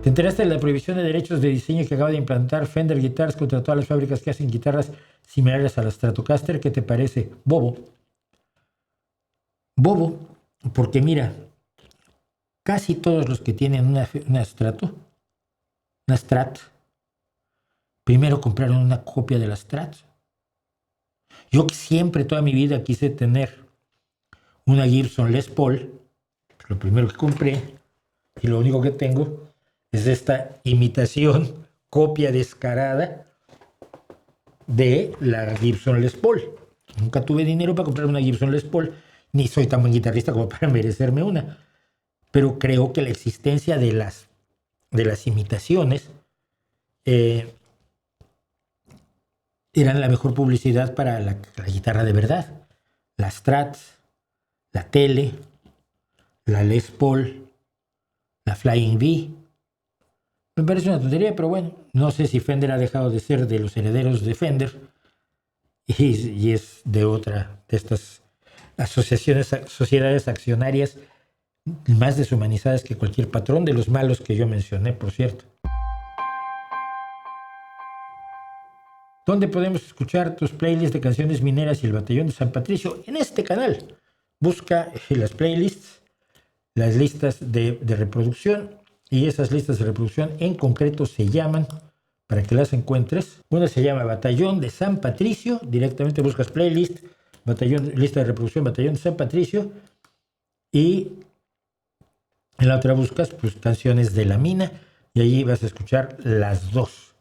¿Te enteraste de la prohibición de derechos de diseño que acaba de implantar Fender Guitars contra todas las fábricas que hacen guitarras similares a la Stratocaster? ¿Qué te parece? Bobo. Bobo, porque mira, casi todos los que tienen una Strat, primero compraron una copia de la Strat. Yo siempre, toda mi vida, quise tener una Gibson Les Paul. Lo primero que compré y lo único que tengo es esta imitación, copia descarada de la Gibson Les Paul. Nunca tuve dinero para comprar una Gibson Les Paul, ni soy tan buen guitarrista como para merecerme una. Pero creo que la existencia de las imitaciones eran la mejor publicidad para la guitarra de verdad. La Strat, la Tele, la Les Paul, la Flying V. Me parece una tontería, pero bueno, no sé si Fender ha dejado de ser de los herederos de Fender y es de otra de estas sociedades accionarias más deshumanizadas que cualquier patrón, de los malos que yo mencioné, por cierto. ¿Dónde podemos escuchar tus playlists de canciones mineras y el Batallón de San Patricio? En este canal. Busca las playlists, las listas de reproducción, y esas listas de reproducción en concreto se llaman, para que las encuentres, una se llama Batallón de San Patricio, directamente buscas playlist, lista de reproducción Batallón de San Patricio, y en la otra buscas pues canciones de La Mina, y allí vas a escuchar las dos.